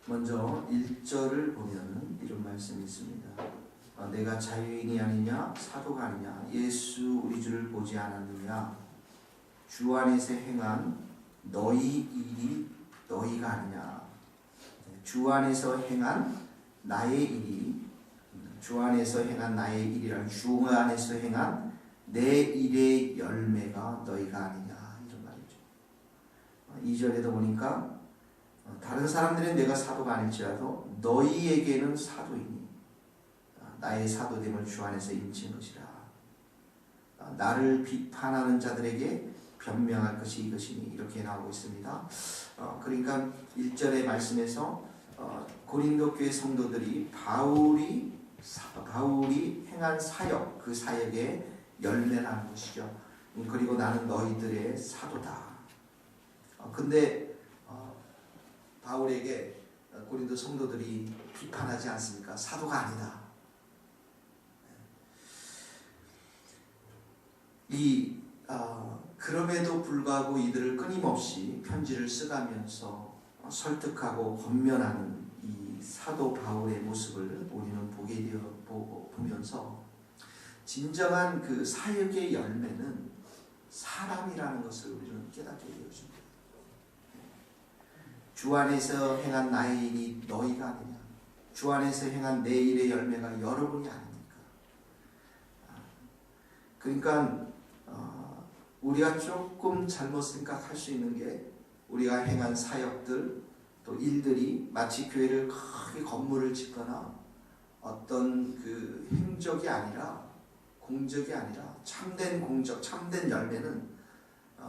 먼저 1절을 보면 이런 말씀이 있습니다. 내가 자유인이 아니냐 사도가 아니냐 예수 우리 주를 보지 않았느냐 주 안에서 행한 너희 일이 너희가 아니냐. 주 안에서 행한 나의 일이 주 안에서 행한 나의 일이란 주 안에서 행한 내 일의 열매가 너희가 아니냐 이런 말이죠. 2절에도 보니까 다른 사람들은 내가 사도가 아닐지라도 너희에게는 사도이니 나의 사도됨을 주 안에서 인친 것이라. 나를 비판하는 자들에게 변명할 것이 이것이니 이렇게 나오고 있습니다. 그러니까 1절의 말씀에서 고린도 교회 성도들이 바울이 행한 사역, 그 사역의 열매라는 것이죠. 그리고 나는 너희들의 사도다. 근데 바울에게 고린도 성도들이 비판하지 않습니까? 사도가 아니다. 그럼에도 불구하고 이들을 끊임없이 편지를 써가면서 설득하고 권면하는 이 사도 바울의 모습을 우리는 보면서 진정한 그 사역의 열매는 사람이라는 것을 우리는 깨닫게 되어집니다. 주 안에서 행한 나의 일이 너희가 아니냐. 주 안에서 행한 내 일의 열매가 여러분이 아닙니까? 그러니까 우리가 조금 잘못 생각할 수 있는 게 우리가 행한 사역들 또 일들이 마치 교회를 크게 건물을 짓거나 어떤 그 행적이 아니라 공적이 아니라 참된 공적, 참된 열매는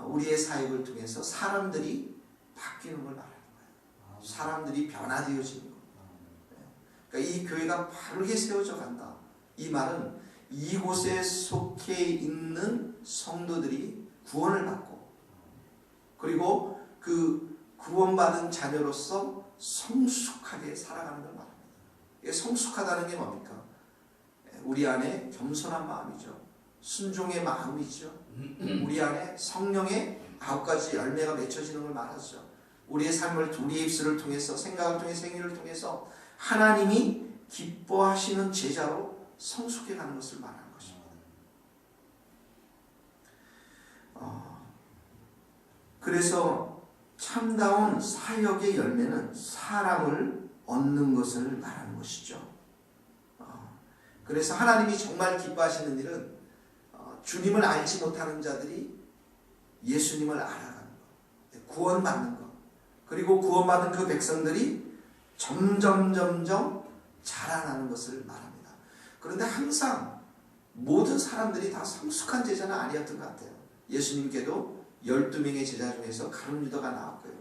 우리의 사역을 통해서 사람들이 바뀌는 걸 말하는 거예요. 사람들이 변화되어지는 거예요. 그러니까 이 교회가 바르게 세워져 간다. 이 말은 이곳에 속해 있는 성도들이 구원을 받고 그리고 그 구원받은 자녀로서 성숙하게 살아가는 걸 말합니다. 이게 성숙하다는 게 뭡니까? 우리 안에 겸손한 마음이죠. 순종의 마음이죠. 우리 안에 성령의 9가지 열매가 맺혀지는 걸 말하죠. 우리의 삶을, 우리의 입술을 통해서, 생각을 통해서, 행위를 통해서 하나님이 기뻐하시는 제자로 성숙해 가는 것을 말하는 것입니다. 그래서 참다운 사역의 열매는 사랑을 얻는 것을 말하는 것이죠. 그래서 하나님이 정말 기뻐하시는 일은 주님을 알지 못하는 자들이 예수님을 알아가는 것, 구원받는 것, 그리고 구원받은 그 백성들이 점점 자라나는 것을 말합니다. 그런데 항상 모든 사람들이 다 성숙한 제자는 아니었던 것 같아요. 예수님께도 12명의 제자 중에서 가룟 유다가 나왔고요.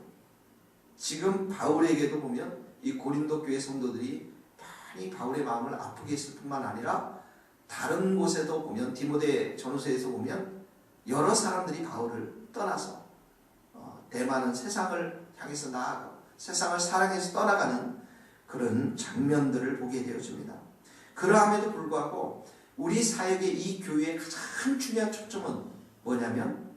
지금 바울에게도 보면 이 고린도 교회 성도들이 많이 바울의 마음을 아프게 했을 뿐만 아니라 다른 곳에도 보면 디모데 전후서에서 보면 여러 사람들이 바울을 떠나서 대만은 세상을 향해서 나아가고 세상을 사랑해서 떠나가는 그런 장면들을 보게 되어집니다. 그러함에도 불구하고 우리 사역의 이 교회의 가장 중요한 초점은 뭐냐면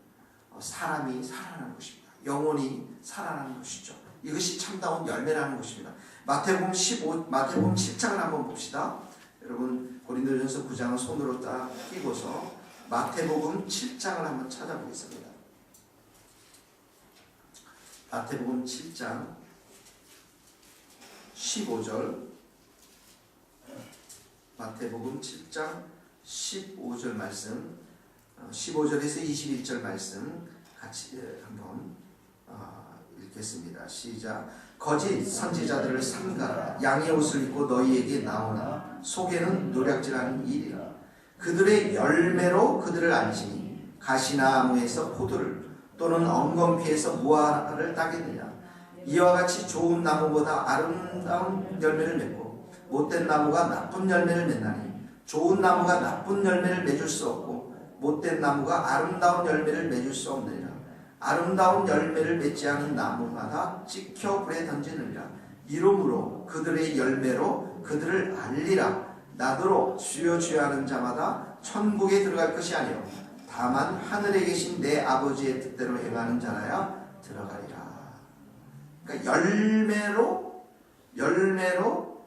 사람이 살아나는 것입니다. 영혼이 살아나는 것이죠. 이것이 참다운 열매라는 것입니다. 마태복음 7장을 한번 봅시다. 여러분 고린도전서 9장을 손으로 딱 끼고서 마태복음 7장을 한번 찾아보겠습니다. 마태복음 7장 15절 마태복음 7장 15절 말씀 15절에서 21절 말씀 같이 한번 읽겠습니다. 시작. 거짓 선지자들을 삼가라. 양의 옷을 입고 너희에게 나오나 속에는 노략질하는 일이라. 그들의 열매로 그들을 알지니 가시나무에서 포도를 또는 엉겅퀴에서 무화과를 따겠느냐. 이와 같이 좋은 나무보다 아름다운 열매를 맺고 못된 나무가 나쁜 열매를 맺나니 좋은 나무가 나쁜 열매를 맺을 수 없고 못된 나무가 아름다운 열매를 맺을 수 없느니라. 아름다운 열매를 맺지 않은 나무마다 찍혀 불에 던지느니라. 이러므로 그들의 열매로 그들을 알리라. 나더러 주여 주여 하는 자마다 천국에 들어갈 것이 아니요 다만 하늘에 계신 내 아버지의 뜻대로 행하는 자라야 들어가리라. 그러니까 열매로 열매로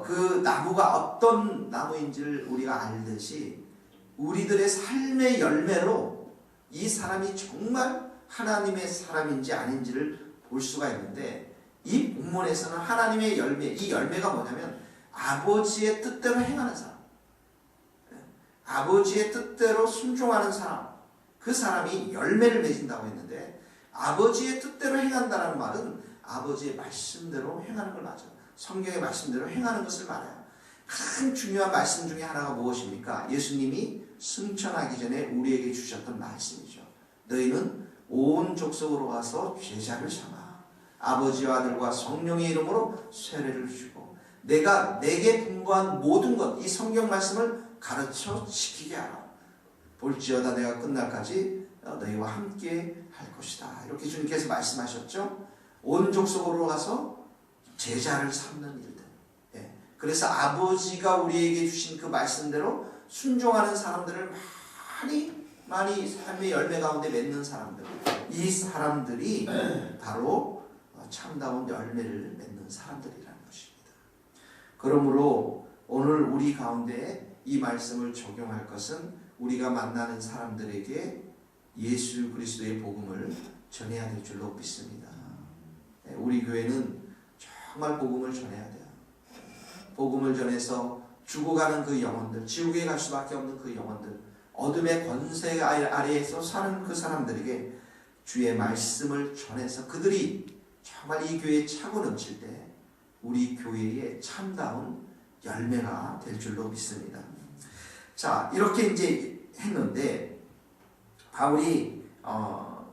그 나무가 어떤 나무인지를 우리가 알듯이 우리들의 삶의 열매로 이 사람이 정말 하나님의 사람인지 아닌지를 볼 수가 있는데, 이 본문에서는 하나님의 열매, 이 열매가 뭐냐면 아버지의 뜻대로 행하는 사람, 아버지의 뜻대로 순종하는 사람, 그 사람이 열매를 맺는다고 했는데, 아버지의 뜻대로 행한다는 말은 아버지의 말씀대로 행하는 걸 맞아요. 성경의 말씀대로 행하는 것을 말해요. 가장 중요한 말씀 중에 하나가 무엇입니까? 예수님이 승천하기 전에 우리에게 주셨던 말씀이죠. 너희는 온 족속으로 가서 제자를 삼아 아버지와 아들과 성령의 이름으로 세례를 주고 내가 내게 분부한 모든 것, 이 성경 말씀을 가르쳐 지키게 하라. 볼지어다 내가 끝날까지 너희와 함께 할 것이다. 이렇게 주님께서 말씀하셨죠. 온 족속으로 가서 제자를 삼는 일들. 그래서 아버지가 우리에게 주신 그 말씀대로 순종하는 사람들을 많이 삶의 열매 가운데 맺는 사람들, 이 사람들이 바로 참다운 열매를 맺는 사람들이라는 것입니다. 그러므로 오늘 우리 가운데 이 말씀을 적용할 것은 우리가 만나는 사람들에게 예수 그리스도의 복음을 전해야 될 줄로 믿습니다. 우리 교회는 정말 복음을 전해야 돼요. 복음을 전해서 죽어가는 그 영혼들, 지옥에 갈 수밖에 없는 그 영혼들, 어둠의 권세 아래에서 사는 그 사람들에게 주의 말씀을 전해서 그들이 정말 이 교회에 차고 넘칠 때 우리 교회의 참다운 열매가 될 줄로 믿습니다. 자, 이렇게 이제 했는데 바울이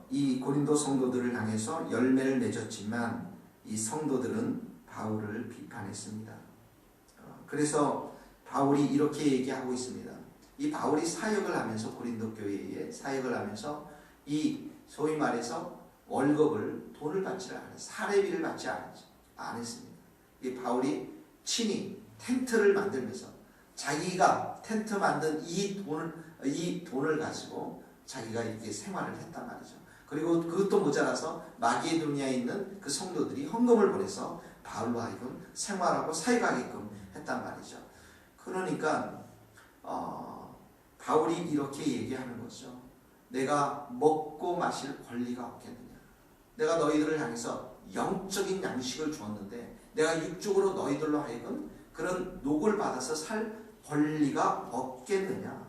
이 고린도 성도들을 향해서 열매를 맺었지만 이 성도들은 바울을 비판했습니다. 그래서 바울이 이렇게 얘기하고 있습니다. 이 바울이 사역을 하면서 고린도 교회에 사역을 하면서 이 소위 말해서 월급을 돈을 받지 않았어요. 사례비를 받지 않았습니다. 이 바울이 친히 텐트를 만들면서 자기가 텐트 만든 이 돈을 가지고 자기가 이렇게 생활을 했단 말이죠. 그리고 그것도 모자라서 마게도니아에 있는 그 성도들이 헌금을 보내서 바울로 하여금 생활하고 사역하게끔 했단 말이죠. 그러니까 바울이 이렇게 얘기하는 거죠. 내가 먹고 마실 권리가 없겠느냐. 내가 너희들을 향해서 영적인 양식을 주었는데 내가 육적으로 너희들로 하여금 그런 녹을 받아서 살 권리가 없겠느냐.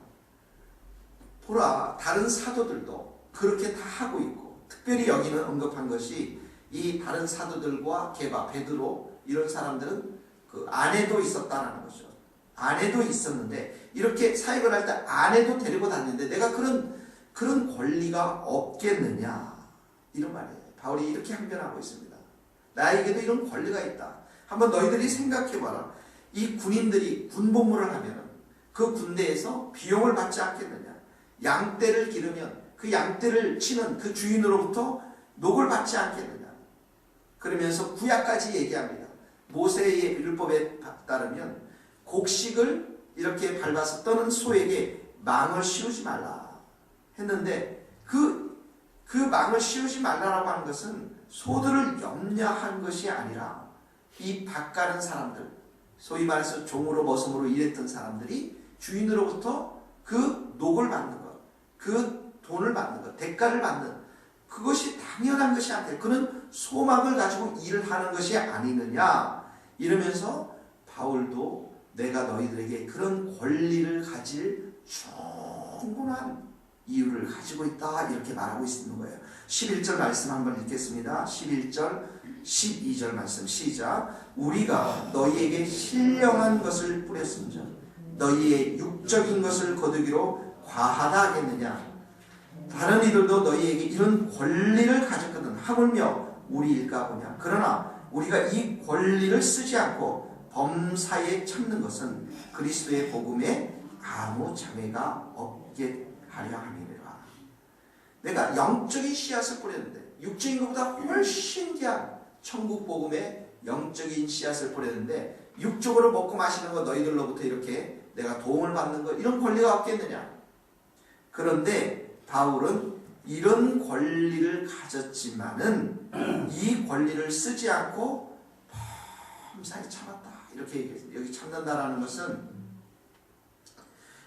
보라, 다른 사도들도 그렇게 다 하고 있고, 특별히 여기는 언급한 것이 이 다른 사도들과 게바, 베드로 이런 사람들은 그 아내도 있었다는 거죠. 아내도 있었는데 이렇게 사역을 할 때 아내도 데리고 다녔는데 내가 그런 권리가 없겠느냐, 이런 말이에요. 바울이 이렇게 항변하고 있습니다. 나에게도 이런 권리가 있다. 한번 너희들이 생각해봐라. 이 군인들이 군복무를 하면 그 군대에서 비용을 받지 않겠느냐. 양떼를 기르면 그 양떼를 치는 그 주인으로부터 녹을 받지 않겠느냐. 그러면서 구약까지 얘기합니다. 모세의 율법에 따르면 곡식을 이렇게 밟아서 떠는 소에게 망을 씌우지 말라 했는데 그 망을 씌우지 말라라고 하는 것은 소들을 염려한 것이 아니라 이 밭가는 사람들, 소위 말해서 종으로 머슴으로 일했던 사람들이 주인으로부터 그 녹을 받는 것, 그 돈을 받는 것, 대가를 받는 그것이 당연한 것이 아니라 그는 소망을 가지고 일을 하는 것이 아니느냐 이러면서 바울도 내가 너희들에게 그런 권리를 가질 충분한 이유를 가지고 있다 이렇게 말하고 있는 거예요. 11절 말씀 한번 읽겠습니다. 11절 12절 말씀 시작. 우리가 너희에게 신령한 것을 뿌렸음즉 너희의 육적인 것을 거두기로 과하다 하겠느냐. 다른 이들도 너희에게 이런 권리를 가졌거든 하물며 우리일까 보냐. 그러나 우리가 이 권리를 쓰지 않고 범사에 참는 것은 그리스도의 복음에 아무 장애가 없게 하려 함이라. 내가 영적인 씨앗을 뿌렸는데 육적인 것보다 훨씬 귀한 천국 복음에 영적인 씨앗을 뿌렸는데 육적으로 먹고 마시는 거 너희들로부터 이렇게 내가 도움을 받는 거 이런 권리가 없겠느냐. 그런데 바울은 이런 권리를 가졌지만은 이 권리를 쓰지 않고 범사에 참았다. 이렇게 얘기했어요. 여기 참는다라는 것은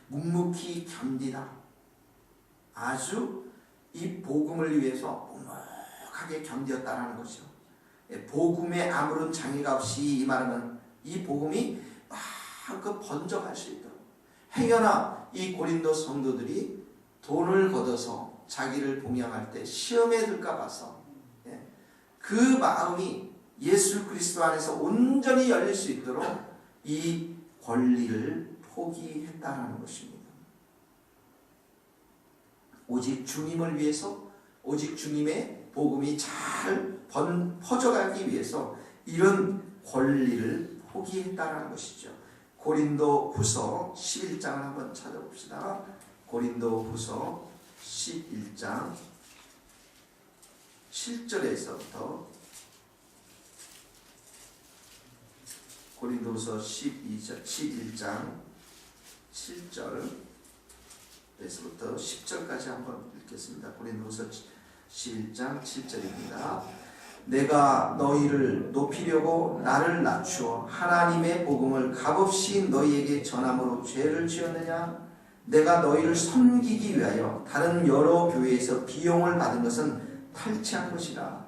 묵묵히 견디다. 아주 이 복음을 위해서 묵묵하게 견디었다라는 거죠. 복음에 아무런 장애가 없이 이 말하면 이 복음이 막 번져갈 수 있도록. 행여나 이 고린도 성도들이 돈을 걷어서 자기를 봉양할 때 시험에 들까 봐서 그 마음이 예수 그리스도 안에서 온전히 열릴 수 있도록 이 권리를 포기했다라는 것입니다. 오직 주님을 위해서, 오직 주님의 복음이 잘 퍼져가기 위해서 이런 권리를 포기했다라는 것이죠. 고린도 후서 11장을 한번 찾아봅시다. 고린도 후서 11장 7절에서부터 고린도후서 11장 7절에서부터 10절까지 한번 읽겠습니다. 고린도후서 11장 7절입니다. 내가 너희를 높이려고 나를 낮추어 하나님의 복음을 값없이 너희에게 전함으로 죄를 지었느냐? 내가 너희를 섬기기 위하여 다른 여러 교회에서 비용을 받은 것은 탈취한 것이라.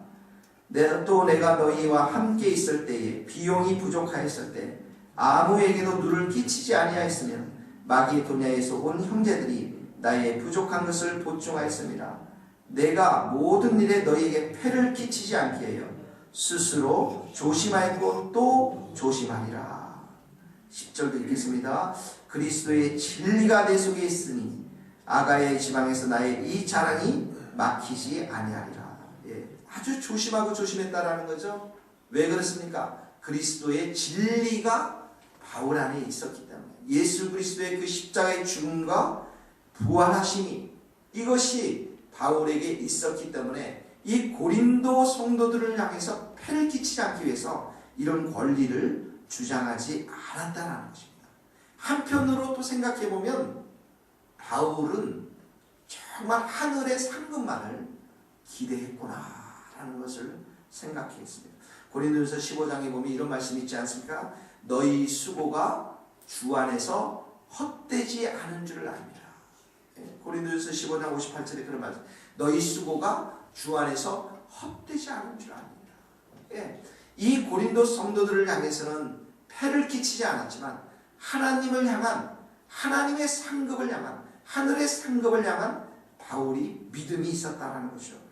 또 내가 너희와 함께 있을 때에 비용이 부족하였을 때 아무에게도 누를 끼치지 아니하였으면 마게도냐에서 온 형제들이 나의 부족한 것을 보충하였습니다. 내가 모든 일에 너희에게 폐를 끼치지 않게 하여 스스로 조심하였고 또 조심하리라. 10절도 읽겠습니다. 그리스도의 진리가 내 속에 있으니 아가야 지방에서 나의 이 자랑이 막히지 아니하리라. 아주 조심하고 조심했다라는 거죠. 왜 그렇습니까? 그리스도의 진리가 바울 안에 있었기 때문에 예수 그리스도의 그 십자가의 죽음과 부활하심이 이것이 바울에게 있었기 때문에 이 고린도 성도들을 향해서 폐를 끼치지 않기 위해서 이런 권리를 주장하지 않았다는 것입니다. 한편으로 또 생각해보면 바울은 정말 하늘의 상급만을 기대했구나 라는 것을 생각했습니다. 고린도전서 15장에 보면 이런 말씀이 있지 않습니까? 너희 수고가 주 안에서 헛되지 않은 줄을 압니다. 고린도전서 15장 58절에 그런 말씀. 너희 수고가 주 안에서 헛되지 않은 줄 압니다. 이 고린도 성도들을 향해서는 폐를 끼치지 않았지만 하나님을 향한 하나님의 상급을 향한 하늘의 상급을 향한 바울이 믿음이 있었다는 거죠.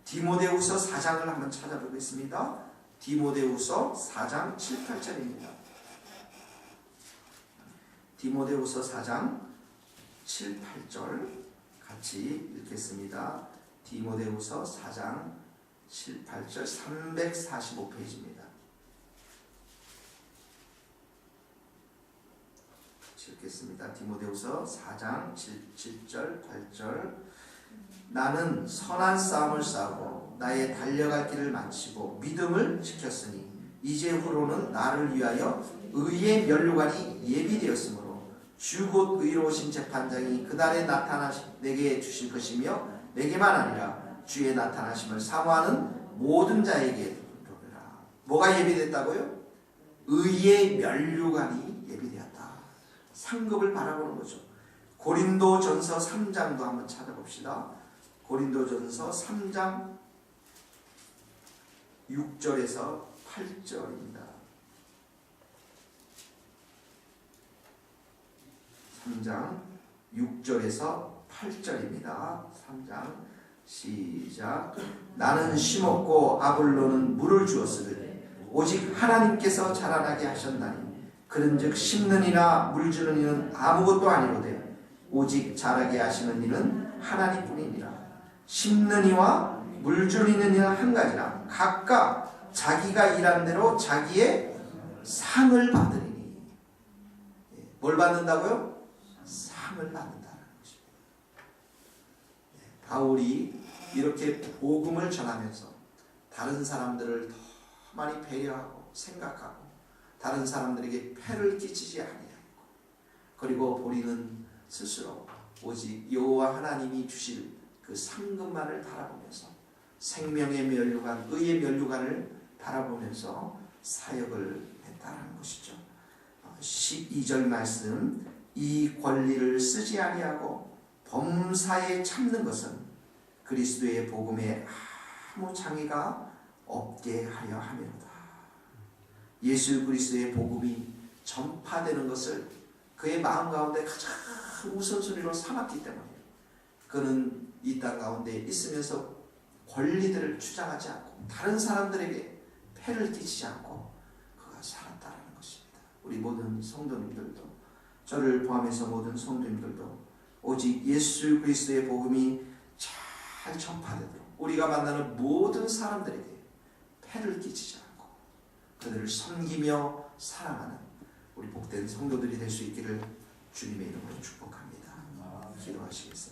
디모데후서 4장을 한번 찾아보겠습니다. 디모데후서 4장 7, 8절입니다. 디모데후서 4장 7, 8절 같이 읽겠습니다. 디모데후서 4장 7, 8절 345페이지입니다. 읽겠습니다. 디모데후서 4장 7절 8절 나는 선한 싸움을 싸우고 나의 달려갈 길을 마치고 믿음을 지켰으니 이제후로는 나를 위하여 의의 면류관이 예비되었으므로 주 곧 의로우신 재판장이 그날에 내게 주실 것이며 내게만 아니라 주의 나타나심을 사모하는 모든 자에게 이르리라. 뭐가 예비됐다고요? 의의 면류관이 예비되었다. 상급을 바라보는 거죠. 고린도전서 3장도 한번 찾아봅시다. 고린도전서 3장 6절에서 8절입니다. 3장 6절에서 8절입니다. 3장 시작. 나는 심었고 아볼로는 물을 주었으되 오직 하나님께서 자라나게 하셨나니 그런즉 심는 이나 물 주는 이는 아무것도 아니로되 오직 자라게 하시는 이는 하나님뿐이니라. 심는 이와 물 주는 이는 한 가지라 각각 자기가 일한 대로 자기의 상을 받으리니. 뭘 받는다고요? 상을 받는다는 것입니다. 바울이 이렇게 복음을 전하면서 다른 사람들을 더 많이 배려하고 생각하고 다른 사람들에게 폐를 끼치지 아니하고 그리고 우리는 스스로 오직 여호와 하나님이 주실 그 상급만을 바라보면서 생명의 면류관, 의의 면류관을 바라보면서 사역을 했다라는 것이죠. 12절 말씀, 이 권리를 쓰지 아니하고 범사에 참는 것은 그리스도의 복음에 아무 장애가 없게 하려 함이로다. 예수 그리스도의 복음이 전파되는 것을 그의 마음 가운데 가장 우선순위로 삼았기 때문에 그는 이 땅 가운데 있으면서 권리들을 주장하지 않고 다른 사람들에게 폐를 끼치지 않고 그가 살았다는 것입니다. 우리 모든 성도님들도, 저를 포함해서 모든 성도님들도 오직 예수 그리스도의 복음이 잘 전파되도록 우리가 만나는 모든 사람들에게 폐를 끼치지 않고 그들을 섬기며 사랑하는 우리 복된 성도들이 될 수 있기를 주님의 이름으로 축복합니다. 기도하시겠습니다.